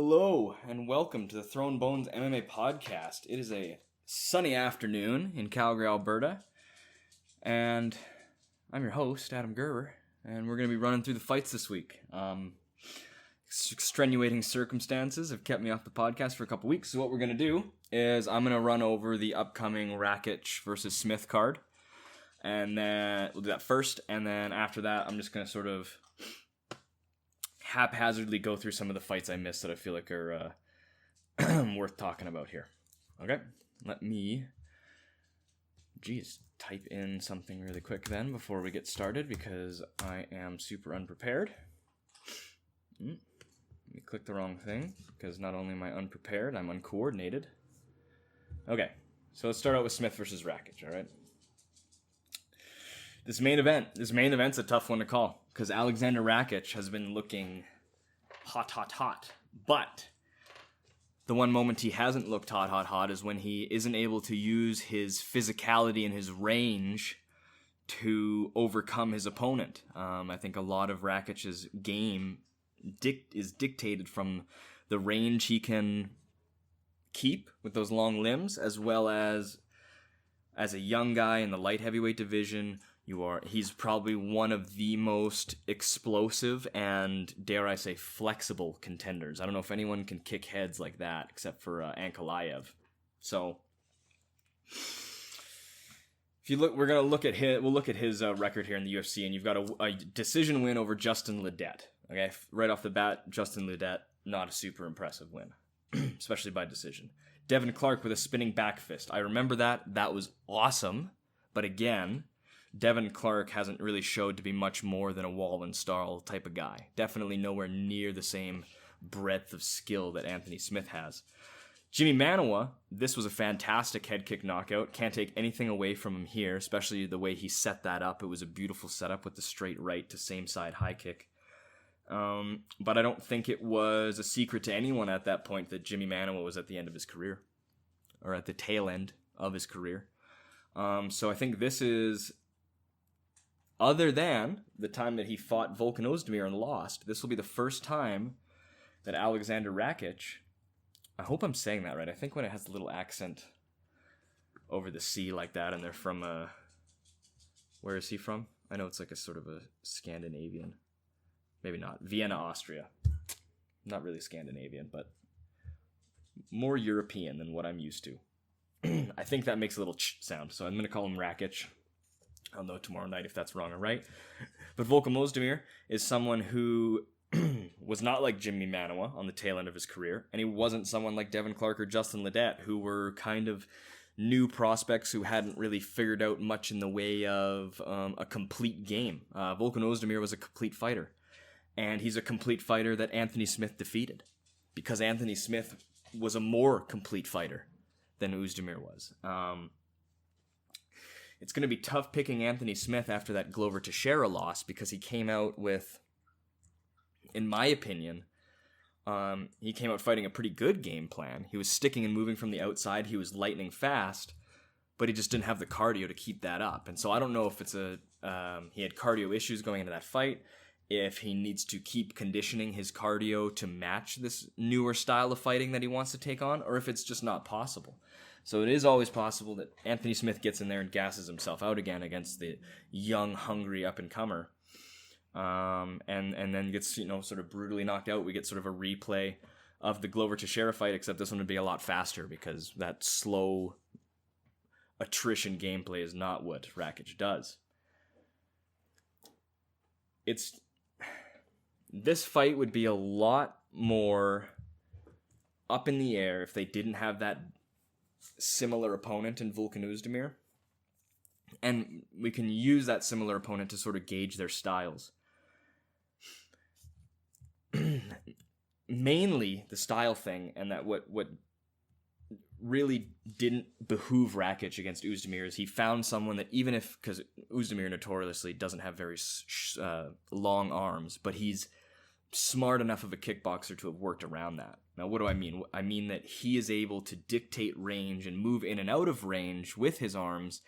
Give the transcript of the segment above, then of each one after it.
Hello, and welcome to the Throne Bones MMA podcast. It is a sunny afternoon in Calgary, Alberta, and I'm your host, Adam Gerber, and we're going to be running through the fights this week. Extenuating circumstances have kept me off the podcast for a couple weeks, so what we're going to do is I'm going to run over the upcoming Rakic versus Smith card, and then we'll do that first, and then after that, I'm just going to sort of haphazardly go through some of the fights I missed that I feel like are worth talking about here. Okay, let me type in something really quick then before we get started because I am super unprepared. Let me click the wrong thing because not only am I unprepared, I'm uncoordinated. Okay, so let's start out with Smith versus Rakic, all right? This main event's a tough one to call because Alexander Rakic has been looking hot. But the one moment he hasn't looked hot is when he isn't able to use his physicality and his range to overcome his opponent. I think a lot of Rakic's game is dictated from the range he can keep with those long limbs, as well as a young guy in the light heavyweight division. He's probably one of the most explosive and, dare I say, flexible contenders. I don't know if anyone can kick heads like that except for Ankalaev. So, if you look, we'll look at his record here in the UFC, and you've got a decision win over Justin Ledet. Okay, right off the bat, Justin Ledet, not a super impressive win, especially by decision. Devin Clark with a spinning back fist. I remember that. That was awesome, but again, Devin Clark hasn't really showed to be much more than a Wallenstahl type of guy. Definitely nowhere near the same breadth of skill that Anthony Smith has. Jimmy Manuwa, this was a fantastic head kick knockout. Can't take anything away from him here, especially the way he set that up. It was a beautiful setup with the straight right to same side high kick. But I don't think it was a secret to anyone at that point that Jimmy Manuwa was at the end of his career, or at the tail end of his career. So I think this is, other than the time that he fought Volkan Ozdemir and lost, this will be the first time that Alexander Rakic, I hope I'm saying that right. I think when it has a little accent over the C like that, and they're from, where is he from? I know it's like a sort of a Scandinavian. Maybe not. Vienna, Austria. Not really Scandinavian, but more European than what I'm used to. I think that makes a little sound, so I'm going to call him Rakic. I'll know tomorrow night if that's wrong or right. But Volkan Ozdemir is someone who was not like Jimmy Manuwa on the tail end of his career, and he wasn't someone like Devin Clark or Justin Ledet, who were kind of new prospects who hadn't really figured out much in the way of a complete game. Volkan Ozdemir was a complete fighter, and he's a complete fighter that Anthony Smith defeated, because Anthony Smith was a more complete fighter than Ozdemir was. It's going to be tough picking Anthony Smith after that Glover Teixeira loss, because he came out with, in my opinion, he came out fighting a pretty good game plan. He was sticking and moving from the outside. He was lightning fast, but he just didn't have the cardio to keep that up. And so I don't know if it's he had cardio issues going into that fight, if he needs to keep conditioning his cardio to match this newer style of fighting that he wants to take on, or if it's just not possible. So it is always possible that Anthony Smith gets in there and gasses himself out again against the young, hungry up-and-comer, and then gets, sort of brutally knocked out. We get sort of a replay of the Glover Teixeira fight, except this one would be a lot faster because that slow attrition gameplay is not what Rakic does. This fight would be a lot more up in the air if they didn't have that similar opponent in Volkan Ozdemir, and we can use that similar opponent to sort of gauge their styles. Mainly the style thing, and that what really didn't behoove Rakic against Ozdemir is he found someone that, even if, because Ozdemir notoriously doesn't have very long arms, but he's smart enough of a kickboxer to have worked around that. Now, what do I mean? I mean that he is able to dictate range and move in and out of range with his arms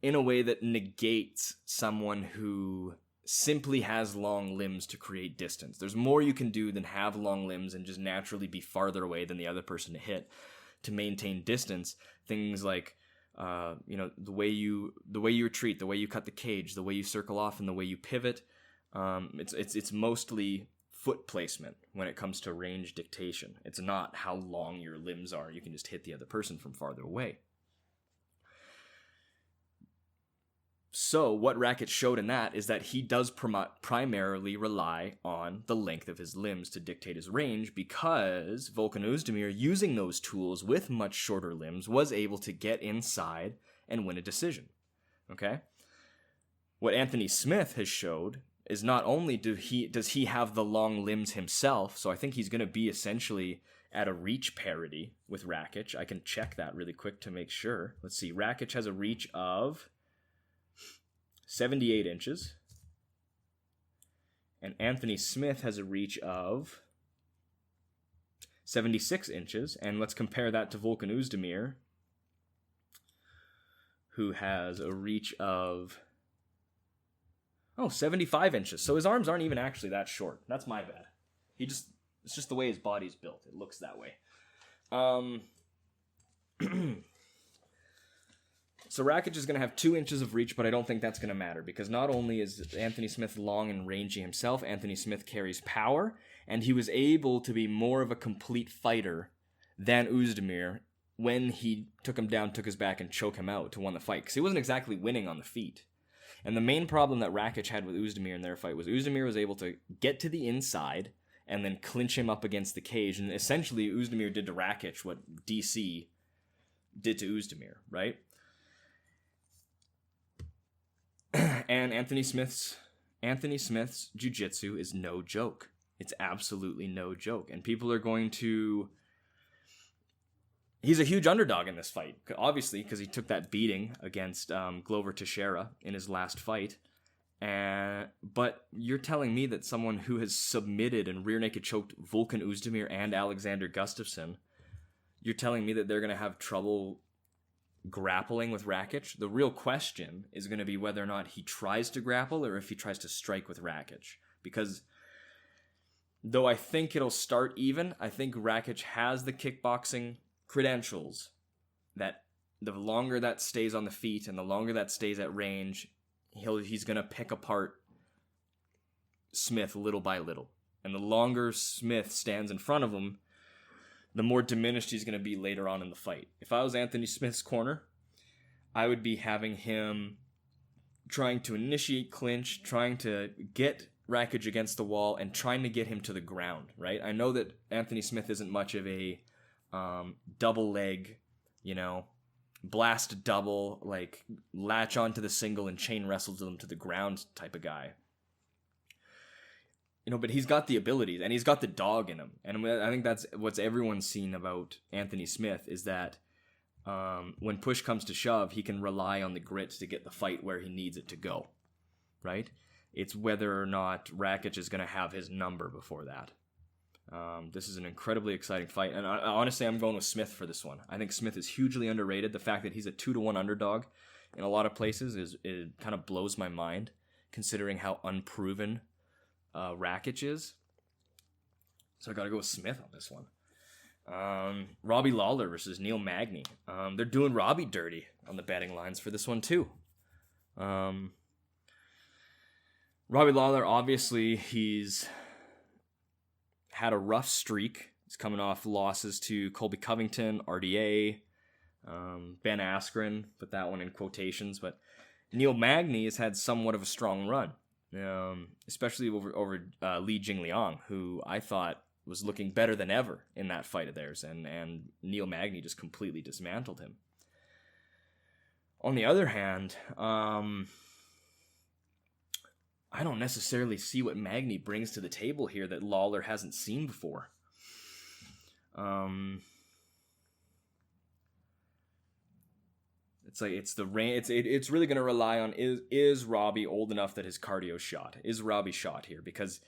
in a way that negates someone who simply has long limbs to create distance. There's more you can do than have long limbs and just naturally be farther away than the other person to hit to maintain distance. Things like the way you retreat, the way you cut the cage, the way you circle off, and the way you pivot. It's mostly foot placement when it comes to range dictation. It's not how long your limbs are. You can just hit the other person from farther away. So what Rakic showed in that is that he does primarily rely on the length of his limbs to dictate his range, because Volkan Oezdemir, using those tools with much shorter limbs, was able to get inside and win a decision. Okay? What Anthony Smith has showed is not only does he have the long limbs himself, so I think he's going to be essentially at a reach parity with Rakic. I can check that really quick to make sure. Let's see. Rakic has a reach of 78 inches. And Anthony Smith has a reach of 76 inches. And let's compare that to Volkan Oezdemir, who has a reach of 75 inches. So his arms aren't even actually that short. That's my bad. It's just the way his body's built. It looks that way. So Rakic is going to have 2 inches of reach, but I don't think that's going to matter, because not only is Anthony Smith long and rangy himself, Anthony Smith carries power, and he was able to be more of a complete fighter than Oezdemir when he took him down, took his back, and choked him out to win the fight, because he wasn't exactly winning on the feet. And the main problem that Rakic had with Oezdemir in their fight was Oezdemir was able to get to the inside and then clinch him up against the cage, and essentially Oezdemir did to Rakic what DC did to Oezdemir, right? And Anthony Smith's jiu-jitsu is no joke. It's absolutely no joke. And people are going to... He's a huge underdog in this fight, obviously, because he took that beating against Glover Teixeira in his last fight. But you're telling me that someone who has submitted and rear naked choked Volkan Oezdemir and Alexander Gustafsson, you're telling me that they're going to have trouble grappling with Rakic? The real question is going to be whether or not he tries to grapple or if he tries to strike with Rakic. Because though I think it'll start even, I think Rakic has the kickboxing credentials that the longer that stays on the feet and the longer that stays at range, he's going to pick apart Smith little by little. And the longer Smith stands in front of him, the more diminished he's going to be later on in the fight. If I was Anthony Smith's corner, I would be having him trying to initiate clinch, trying to get Rakic against the wall, and trying to get him to the ground, right? I know that Anthony Smith isn't much of a double leg, blast double, like latch onto the single and chain wrestle them to the ground type of guy. But he's got the abilities, and he's got the dog in him. And I think that's what's everyone's seen about Anthony Smith, is that when push comes to shove, he can rely on the grit to get the fight where he needs it to go, right? It's whether or not Rakic is going to have his number before that. This is an incredibly exciting fight, and honestly, I'm going with Smith for this one. I think Smith is hugely underrated. The fact that he's a 2-1 underdog in a lot of places it kind of blows my mind, considering how unproven Rakic is. So I gotta go with Smith on this one. Robbie Lawler versus Neil Magny. They're doing Robbie dirty on the betting lines for this one too. Robbie Lawler, obviously, he's had a rough streak. He's coming off losses to Colby Covington, RDA, Ben Askren, put that one in quotations, but Neil Magny has had somewhat of a strong run. Especially over Li Jingliang, who I thought was looking better than ever in that fight of theirs, and Neil Magny just completely dismantled him. On the other hand, I don't necessarily see what Magny brings to the table here that Lawler hasn't seen before. It's like it's really going to rely on is Robbie old enough that his cardio's shot? Is Robbie shot here? Because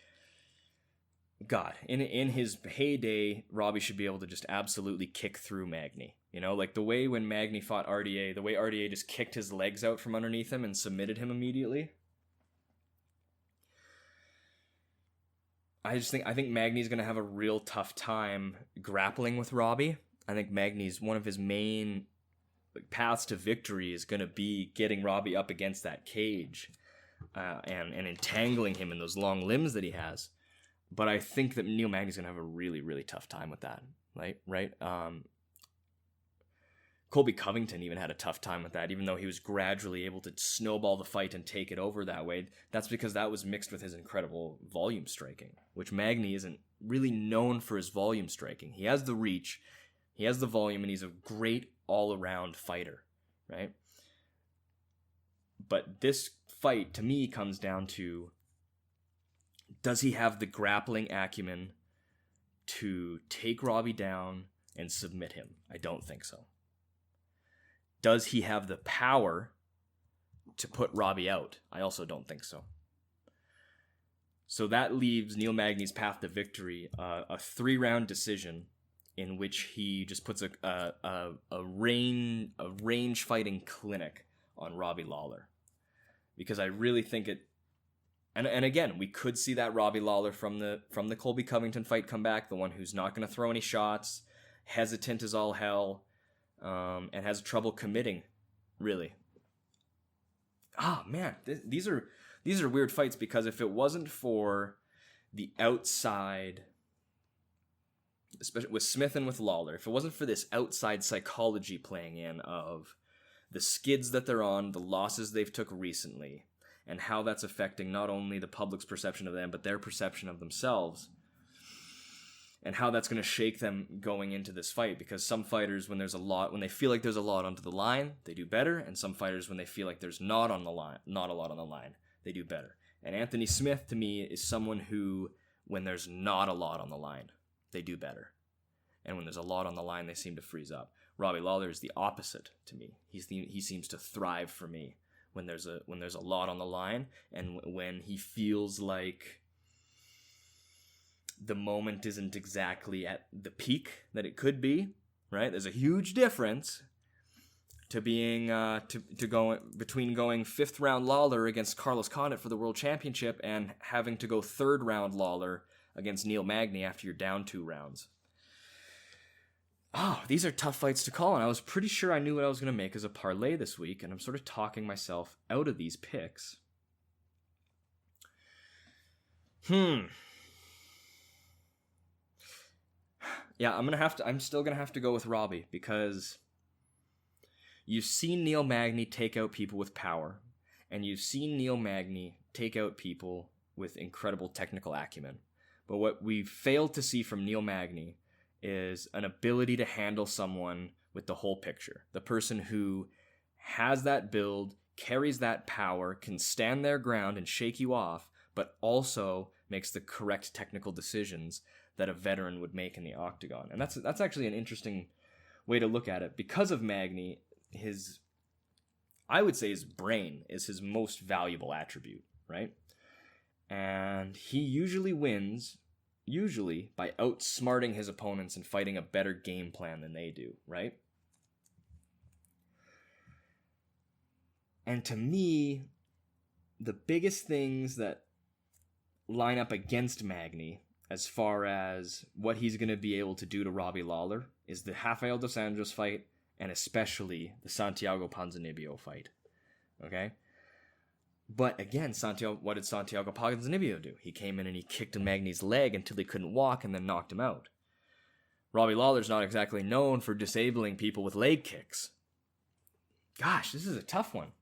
God, in his heyday, Robbie should be able to just absolutely kick through Magny. Like the way when Magny fought RDA, the way RDA just kicked his legs out from underneath him and submitted him immediately. I think Magny's going to have a real tough time grappling with Robbie. I think Magny's one of his main paths to victory is going to be getting Robbie up against that cage and entangling him in those long limbs that he has. But I think that Neil Magny's going to have a really, really tough time with that. Right? Colby Covington even had a tough time with that, even though he was gradually able to snowball the fight and take it over that way. That's because that was mixed with his incredible volume striking, which Magny isn't really known for his volume striking. He has the reach, he has the volume, and he's a great all-around fighter, right? But this fight, to me, comes down to, does he have the grappling acumen to take Robbie down and submit him? I don't think so. Does he have the power to put Robbie out? I also don't think so. So that leaves Neil Magny's path to victory a 3-round decision in which he just puts a range fighting clinic on Robbie Lawler. Because I really think it, and again, we could see that Robbie Lawler from the Colby Covington fight come back, the one who's not going to throw any shots, hesitant as all hell, and has trouble committing, really. Oh man, these are weird fights, because if it wasn't for the outside, especially with Smith and with Lawler, if it wasn't for this outside psychology playing in of the skids that they're on, the losses they've took recently, and how that's affecting not only the public's perception of them, but their perception of themselves, and how that's going to shake them going into this fight. Because some fighters, when they feel like there's a lot onto the line, they do better, and some fighters, when they feel like there's not a lot on the line, they do better. And Anthony Smith, to me, is someone who, when there's not a lot on the line, they do better. And when there's a lot on the line, they seem to freeze up. Robbie Lawler is the opposite to me. He seems to thrive for me when there's a lot on the line, and when he feels like the moment isn't exactly at the peak that it could be, right? There's a huge difference to being between going 5th round Lawler against Carlos Condit for the World Championship and having to go 3rd round Lawler against Neil Magny after you're down 2 rounds. Oh, these are tough fights to call, and I was pretty sure I knew what I was going to make as a parlay this week, and I'm sort of talking myself out of these picks. Yeah, I'm still gonna have to go with Robbie, because you've seen Neil Magny take out people with power, and you've seen Neil Magny take out people with incredible technical acumen. But what we've failed to see from Neil Magny is an ability to handle someone with the whole picture. The person who has that build, carries that power, can stand their ground and shake you off, but also makes the correct technical decisions that a veteran would make in the octagon. And that's actually an interesting way to look at it. Because of Magny, I would say his brain is his most valuable attribute, right? And he usually wins, by outsmarting his opponents and fighting a better game plan than they do, right? And to me, the biggest things that line up against Magny as far as what he's going to be able to do to Robbie Lawler is the Rafael dos Anjos fight, and especially the Santiago Ponzinibbio fight. Okay? But again, what did Santiago Ponzinibbio do? He came in and he kicked Magny's leg until he couldn't walk and then knocked him out. Robbie Lawler's not exactly known for disabling people with leg kicks. Gosh, this is a tough one.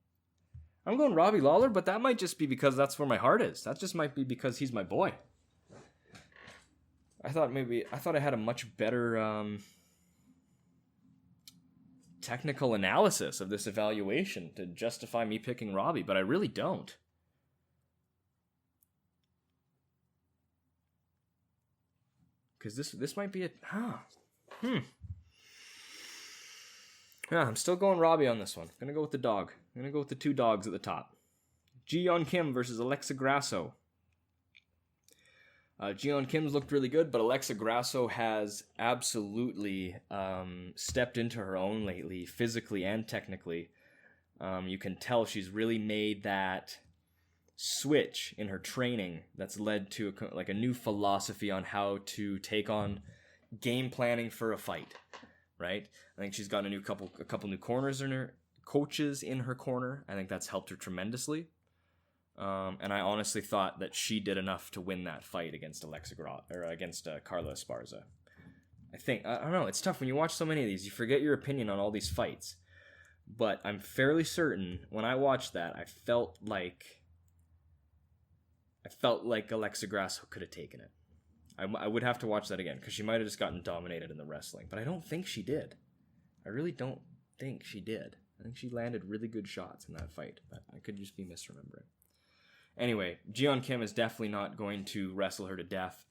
I'm going Robbie Lawler, but that might just be because that's where my heart is. That just might be because he's my boy. I thought I had a much better technical analysis of this evaluation to justify me picking Robbie, but I really don't. Because this might be Yeah, I'm still going Robbie on this one. Gonna go with the dog. Gonna go with the 2 dogs at the top. Ji-Yeon Kim versus Alexa Grasso. Ji-Yeon Kim's looked really good, but Alexa Grasso has absolutely stepped into her own lately, physically and technically. You can tell she's really made that switch in her training that's led to a new philosophy on how to take on game planning for a fight, right? I think she's gotten a couple new coaches in her corner. I think that's helped her tremendously. And I honestly thought that she did enough to win that fight against Carla Esparza. I don't know, it's tough when you watch so many of these, you forget your opinion on all these fights. But I'm fairly certain when I watched that, I felt like Alexa Grasso could have taken it. I would have to watch that again, because she might have just gotten dominated in the wrestling. But I don't think she did. I really don't think she did. I think she landed really good shots in that fight, but I could just be misremembering. Anyway, Jeon Kim is definitely not going to wrestle her to death.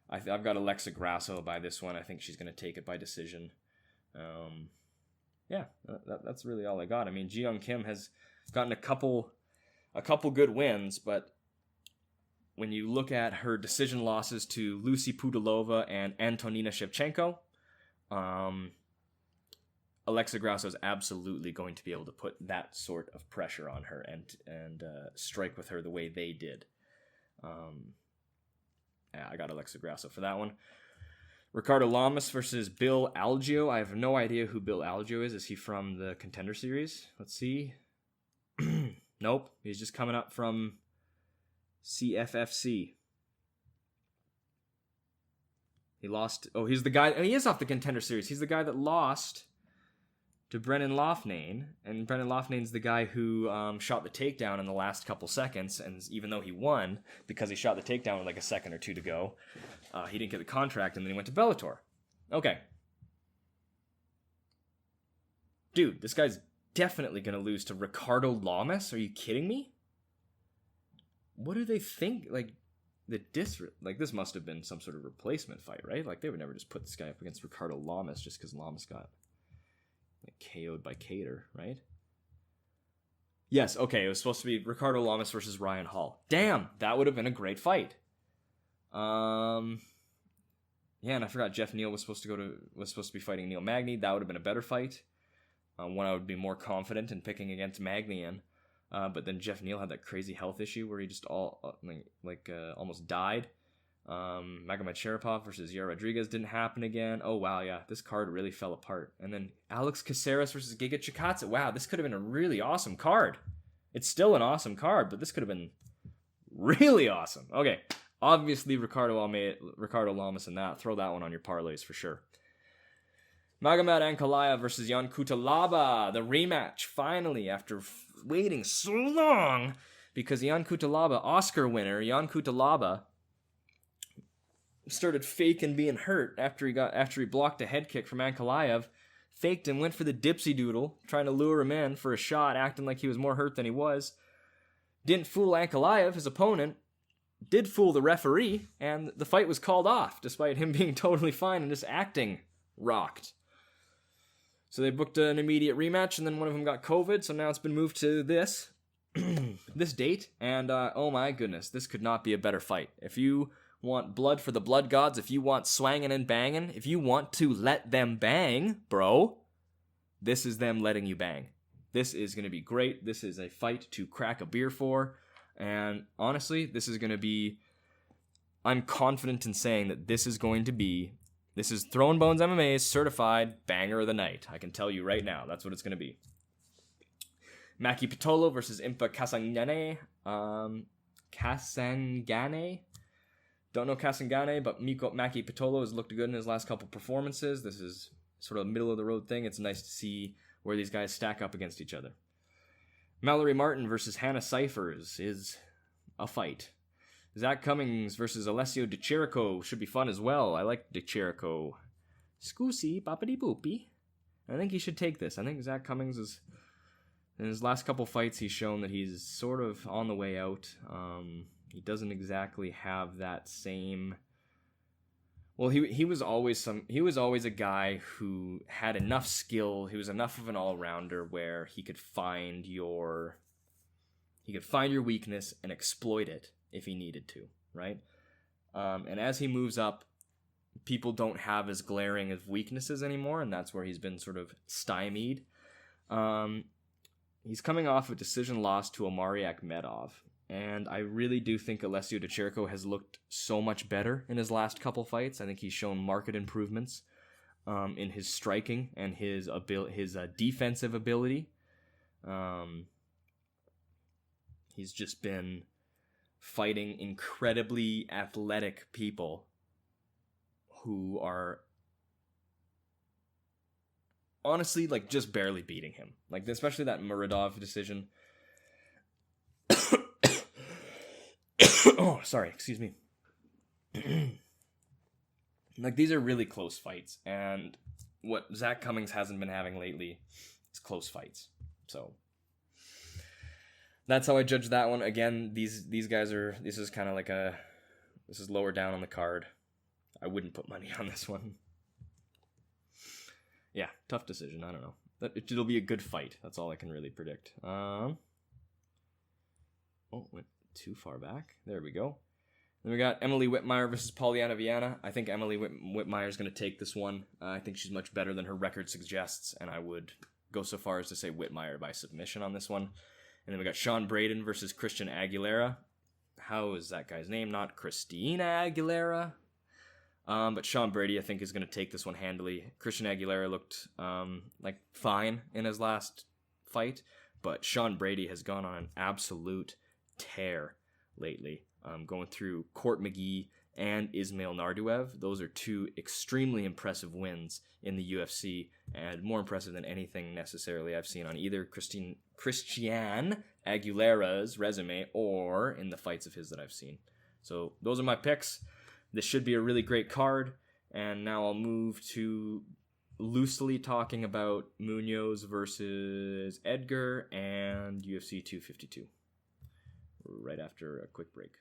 I've got Alexa Grasso by this one. I think she's going to take it by decision. That's really all I got. I mean, Jeon Kim has gotten a couple good wins, but when you look at her decision losses to Lucy Pudilova and Antonina Shevchenko, Alexa Grasso is absolutely going to be able to put that sort of pressure on her and strike with her the way they did. I got Alexa Grasso for that one. Ricardo Lamas versus Bill Algeo. I have no idea who Bill Algeo is. Is he from the Contender Series? Let's see. Nope. He's just coming up from CFFC. He lost... Oh, he's the guy... He is off the Contender Series. He's the guy that lost to Brennan Loughnane, and Brennan Loughnane's the guy who shot the takedown in the last couple seconds, and even though he won, because he shot the takedown with like a second or two to go, he didn't get the contract, and then he went to Bellator. Okay. Dude, this guy's definitely going to lose to Ricardo Lamas? Are you kidding me? What do they think? This must have been some sort of replacement fight, right? Like, they would never just put this guy up against Ricardo Lamas just because Lamas got KO'd by Cater, right? Yes, okay, it was supposed to be Ricardo Lamas versus Ryan Hall. Damn, that would have been a great fight. Yeah, and I forgot Jeff Neal was supposed to be fighting Neil Magny. That would have been a better fight. One I would be more confident in picking against Magny in. But then Jeff Neal had that crazy health issue where he just almost died. Magomed Sharapov versus Yair Rodriguez didn't happen again. Oh, wow, yeah. This card really fell apart. And then Alex Caceres versus Giga Chikadze. Wow, this could have been a really awesome card. It's still an awesome card, but this could have been really awesome. Okay, obviously Ricardo Lamas in that. Throw that one on your parlays for sure. Magomed Ankalaev versus Jan Kutalaba. The rematch, finally, after waiting so long. Because Jan Kutalaba, Oscar winner, Jan Kutalaba, started faking being hurt after he blocked a head kick from Ankalaev, faked and went for the dipsy doodle, trying to lure him in for a shot, acting like he was more hurt than he was. Didn't fool Ankalaev, his opponent, did fool the referee, and the fight was called off, despite him being totally fine and just acting rocked. So they booked an immediate rematch, and then one of them got COVID, so now it's been moved to this date, and oh my goodness, this could not be a better fight. If you want blood for the blood gods, if you want swangin' and bangin', if you want to let them bang, bro, this is them letting you bang. This is going to be great. This is a fight to crack a beer for, and honestly, I'm confident in saying that this is Throwing Bones MMA's certified banger of the night. I can tell you right now, that's what it's going to be. Maki Pitolo versus Impa Kasangane. Kasangane? Don't know Kasangane, but Maki Pitolo has looked good in his last couple performances. This is sort of a middle-of-the-road thing. It's nice to see where these guys stack up against each other. Mallory Martin versus Hannah Cyphers is a fight. Zach Cummings versus Alessio Di Chirico should be fun as well. I like Di Chirico. Scoosy, boppity boopy. I think he should take this. I think Zach Cummings is... In his last couple fights, he's shown that he's sort of on the way out. He doesn't exactly have that same... Well, he was always a guy who had enough skill. He was enough of an all-rounder where he could find your weakness and exploit it if he needed to, right? And as he moves up, people don't have as glaring of weaknesses anymore, and that's where he's been sort of stymied. He's coming off a decision loss to Omari Akhmedov. And I really do think Alessio Di Chirico has looked so much better in his last couple fights. I think he's shown marked improvements in his striking and his defensive ability. He's just been fighting incredibly athletic people who are honestly like just barely beating him. Like especially that Muradov decision. Oh, sorry, excuse me. Like these are really close fights, and what Zach Cummings hasn't been having lately is close fights. So that's how I judge that one. Again, these guys are. This is kind of like this is lower down on the card. I wouldn't put money on this one. Yeah, tough decision. I don't know. It'll be a good fight. That's all I can really predict. Oh, went too far back. There we go. Then we got Emily Whitmire versus Polyana Viana. I think Emily Whitmire is going to take this one. I think she's much better than her record suggests, and I would go so far as to say Whitmire by submission on this one. And then we got Sean Braden versus Christian Aguilera. How is that guy's name? Not Christina Aguilera. But Sean Brady, I think, is going to take this one handily. Christian Aguilera looked like fine in his last fight, but Sean Brady has gone on an absolute tear lately. Going through Court McGee and Ismail Narduev. Those are two extremely impressive wins in the UFC, and more impressive than anything necessarily I've seen on either Christian Aguilera's resume or in the fights of his that I've seen. So those are my picks. This should be a really great card, and now I'll move to loosely talking about Munoz versus Edgar and UFC 252 right after a quick break.